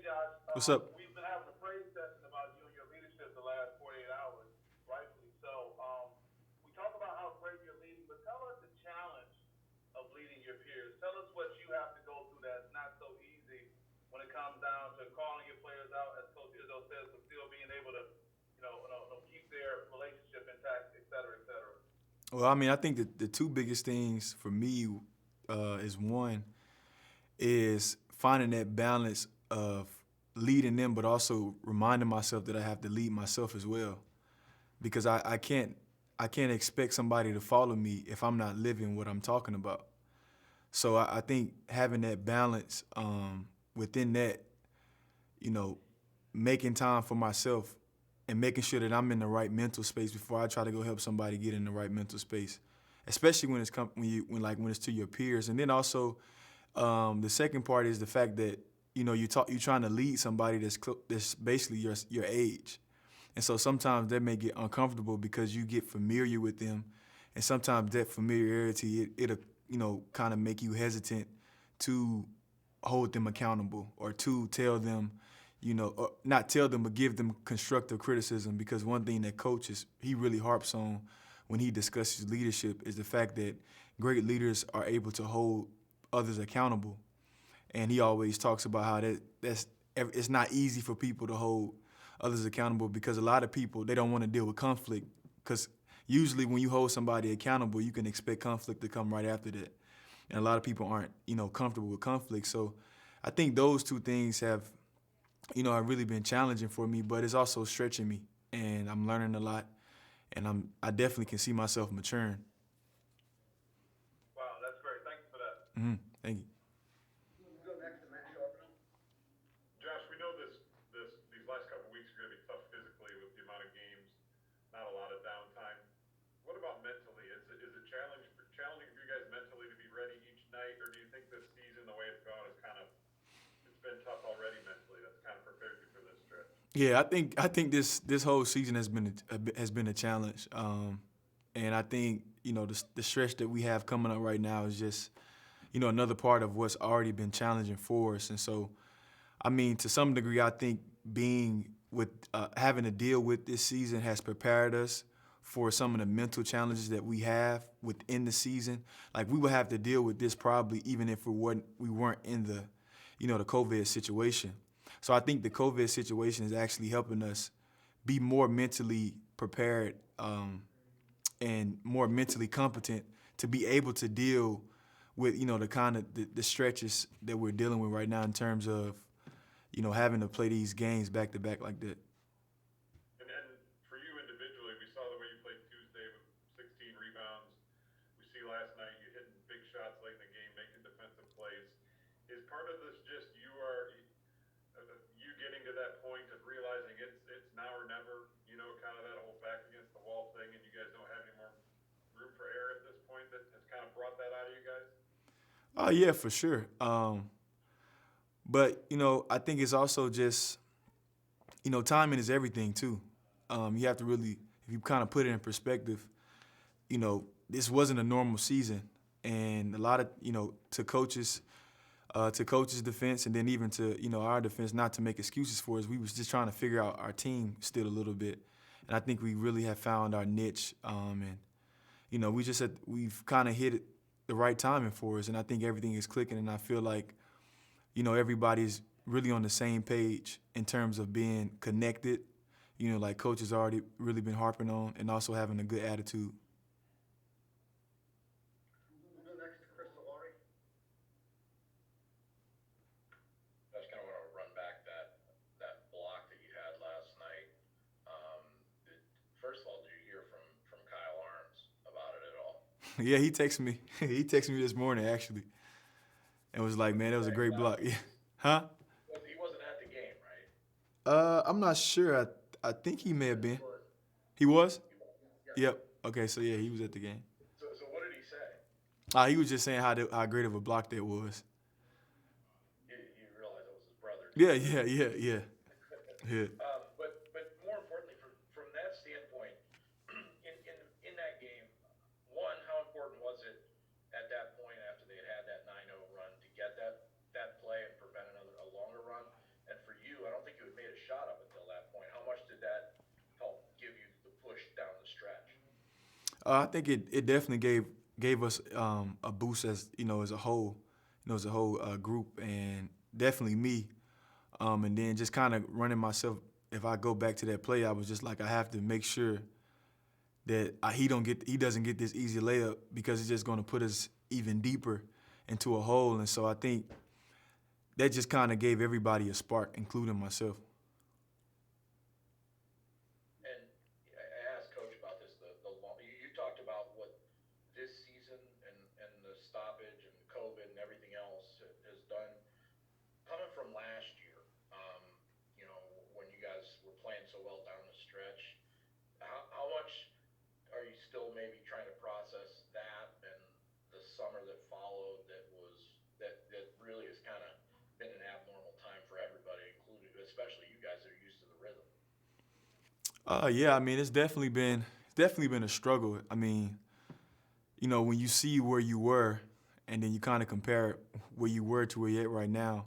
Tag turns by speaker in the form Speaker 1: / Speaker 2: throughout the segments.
Speaker 1: Josh.
Speaker 2: What's up?
Speaker 1: We've been having a praise session about you and your leadership the last 48 hours, rightfully so. We talk about how great you're leading, but tell us the challenge of leading your peers. Tell us what you have to go through that's not so easy when it comes down to calling your players out, as Coach Izzo says, but still being able to, keep their relationship intact, et cetera, et cetera.
Speaker 2: Well, I mean, I think that the two biggest things for me is one is finding that balance of leading them, but also reminding myself that I have to lead myself as well, because I can't expect somebody to follow me if I'm not living what I'm talking about. So I think having that balance within that, you know, making time for myself and making sure that I'm in the right mental space before I try to go help somebody get in the right mental space, especially when it's when it's to your peers. And then also the second part is the fact that you're trying to lead somebody that's basically your age, and so sometimes that may get uncomfortable because you get familiar with them, and sometimes that familiarity it'll kind of make you hesitant to hold them accountable or to tell them, or not tell them, but give them constructive criticism. Because one thing that coaches he really harps on when he discusses leadership is the fact that great leaders are able to hold others accountable. And he always talks about how that's it's not easy for people to hold others accountable because a lot of people they don't want to deal with conflict because usually when you hold somebody accountable you can expect conflict to come right after that, and a lot of people aren't comfortable with conflict. So I think those two things have really been challenging for me, but it's also stretching me, and I'm learning a lot, and I definitely can see myself maturing.
Speaker 1: Wow, that's great. Thank you for that.
Speaker 2: Thank you.
Speaker 3: Josh, we know these last couple of weeks are going to be tough physically with the amount of games, not a lot of downtime. What about mentally? Is it challenging for you guys mentally to be ready each night, or do you think this season, the way it's gone, is it's been tough already mentally? That's kind of prepared you for this stretch.
Speaker 2: Yeah, I think this whole season has been a challenge, and I think the stretch that we have coming up right now is just another part of what's already been challenging for us. And so, I mean, to some degree, I think being with having to deal with this season has prepared us for some of the mental challenges that we have within the season. Like we would have to deal with this probably even if we weren't in the COVID situation. So I think the COVID situation is actually helping us be more mentally prepared and more mentally competent to be able to deal with the kind of the stretches that we're dealing with right now in terms of having to play these games back to back like that.
Speaker 3: And for you individually, we saw the way you played Tuesday with 16 rebounds. We see last night you hitting big shots late in the game, making defensive plays. Is part of this just you getting to that point of realizing it's now or never, kind of that whole back against the wall thing, and you guys don't have any more room for error at this point that has kind of brought that out of you guys?
Speaker 2: Oh yeah, for sure. But I think it's also just timing is everything too. You have to really, if you kind of put it in perspective, this wasn't a normal season, and a lot of to coaches' defense, and then even to our defense, not to make excuses for us. We was just trying to figure out our team still a little bit, and I think we really have found our niche. And we've kind of hit it the right timing for us, and I think everything is clicking. And I feel like everybody's really on the same page in terms of being connected. Like coach has already really been harping on, and also having a good attitude.
Speaker 4: I just kind of want to run back that block that you had last night. First of all, did you hear from Kyle Arms about it at all?
Speaker 2: Yeah, he texted me. He texted me this morning actually, and was like, "Man, that was a
Speaker 4: Okay,
Speaker 2: great block." Yeah. Huh?
Speaker 4: he wasn't at the game, right?
Speaker 2: I'm not sure. I think he may have been.
Speaker 4: Or
Speaker 2: He was.
Speaker 4: he was? Yeah.
Speaker 2: Yep. Okay, so yeah, he was at the game.
Speaker 4: So what did he say?
Speaker 2: He was just saying how great of a block that was.
Speaker 4: You realize it was his brother
Speaker 2: Yeah,
Speaker 4: too,
Speaker 2: yeah,
Speaker 4: right?
Speaker 2: yeah, yeah, yeah.
Speaker 4: But more importantly, from that standpoint, in that game, one, how important was it at that point after they had that 9-0 run to get that play and prevent a longer run? And for you,
Speaker 2: I think it definitely gave us a boost as as a whole, as a whole group, and definitely me. And then just kind of running myself. If I go back to that play, I was just like, I have to make sure that he doesn't get this easy layup because it's just going to put us even deeper into a hole. And so I think that just kind of gave everybody a spark, including myself.
Speaker 4: And I asked Coach about this. You talked about what this season and the stoppage and COVID and everything else has done. Coming from last year, um, when you guys were playing so well down the stretch, how much are you still maybe trying to process that and the summer that followed that really has kind of been an abnormal time for everybody, including especially you guys that are used to the rhythm?
Speaker 2: Yeah, I mean it's definitely been a struggle. I mean, when you see where you were, and then you kind of compare where you were to where you're at right now.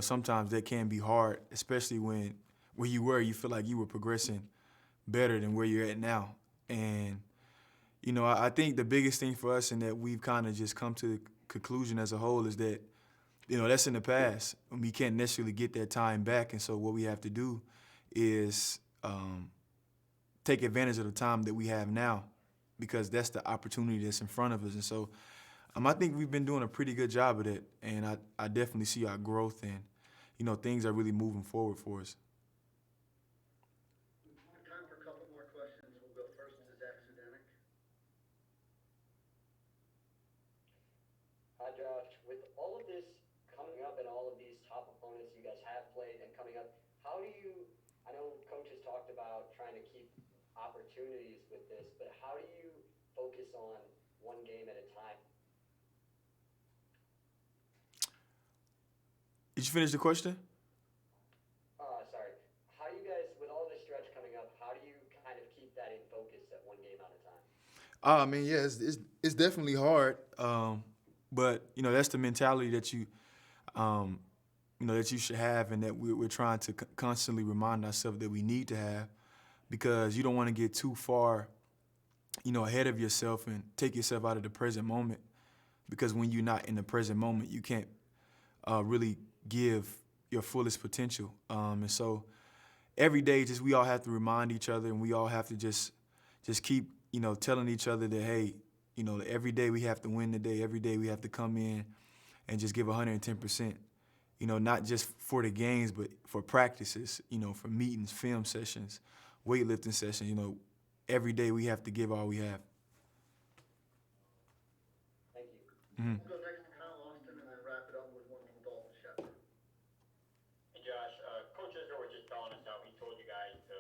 Speaker 2: Sometimes that can be hard, especially when where you were, you feel like you were progressing better than where you're at now. And I think the biggest thing for us, and that we've kind of just come to the conclusion as a whole, is that that's in the past. And we can't necessarily get that time back, and so what we have to do is take advantage of the time that we have now, because that's the opportunity that's in front of us. And so I think we've been doing a pretty good job of that, and I definitely see our growth, and things are really moving forward for us.
Speaker 5: Time for a couple more questions. We'll go first to Zach Sudanek.
Speaker 6: Hi, Josh. With all of this coming up and all of these top opponents you guys have played and coming up, I know Coach has talked about trying to keep opportunities with this, but how do you focus on one game at a time?
Speaker 2: Did you finish the question?
Speaker 6: Sorry. How you guys, with all this stretch coming up, how do you kind of keep that in focus at one game at a time?
Speaker 2: I mean, yeah, it's definitely hard, but that's the mentality that that you should have, and that we're trying to constantly remind ourselves that we need to have, because you don't want to get too far, ahead of yourself and take yourself out of the present moment, because when you're not in the present moment, you can't really give your fullest potential. And so every day, just we all have to remind each other, and we all have to just keep telling each other that, hey, every day we have to win the day. Every day we have to come in and just give 110%. Not just for the games, but for practices. For meetings, film sessions, weightlifting sessions. Every day we have to give all we have.
Speaker 6: Thank you.
Speaker 2: Mm-hmm.
Speaker 5: We'll go next to Kyle Austin and then wrap it up with one from Dalton Shepard.
Speaker 7: Hey Josh, Coach Israel was just telling us how he told you guys to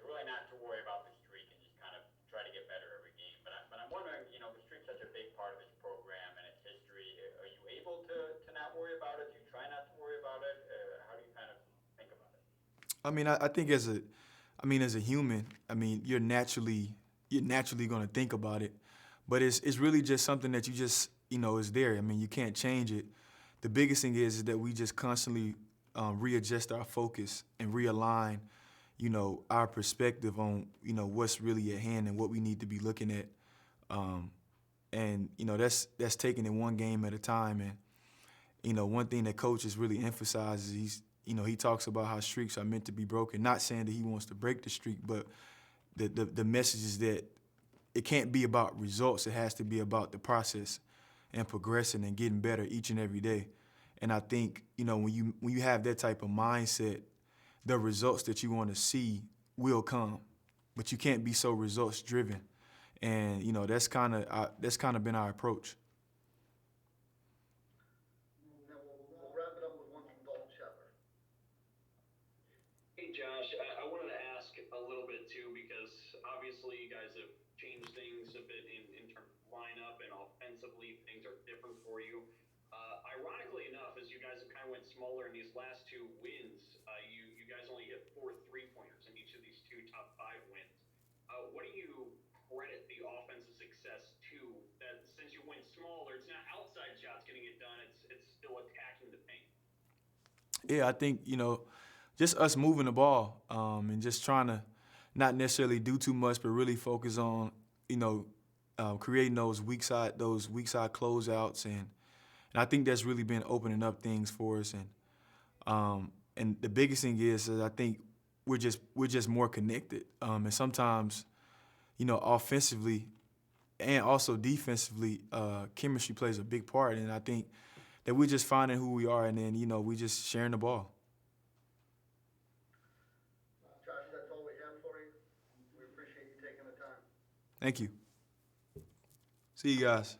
Speaker 7: really not to worry about the streak and just kind of try to get better every game. But I'm wondering, the streak's such a big part of this program and its history. Are you able to not worry about it? Do you try not to worry about it? How do you kind of think about it?
Speaker 2: I mean, I think as a human, you're naturally going to think about it, but it's really just something that you just is there. I mean, you can't change it. The biggest thing is that we just constantly readjust our focus and realign, our perspective on what's really at hand and what we need to be looking at, and that's taking it one game at a time. And one thing that Coach has really emphasized is he talks about how streaks are meant to be broken. Not saying that he wants to break the streak, but the message is that it can't be about results. It has to be about the process and progressing and getting better each and every day. And I think when you have that type of mindset, the results that you want to see will come, but you can't be so results driven. And that's kind of been our approach.
Speaker 5: Now we'll wrap it up with one from Dalton Shepard.
Speaker 8: Hey Josh, I wanted to ask a little bit too, because obviously you guys have changed things a bit in terms of lineup, and offensively things are different for you. Ironically enough, as you guys have kind of went smaller in these last two wins, you guys only hit 4 3-pointers in each of these two top 5 wins. What do you credit the offensive success to? That since you went smaller, it's not outside shots getting it done; it's still attacking the paint.
Speaker 2: Yeah, I think just us moving the ball, and just trying to not necessarily do too much, but really focus on creating those weak side closeouts, and I think that's really been opening up things for us. And the biggest thing is I think we're just more connected. And sometimes, offensively and also defensively, chemistry plays a big part. And I think that we're just finding who we are, and then we just sharing the ball.
Speaker 5: Josh, that's all we have for you. We appreciate you taking the time.
Speaker 2: Thank you. See you guys.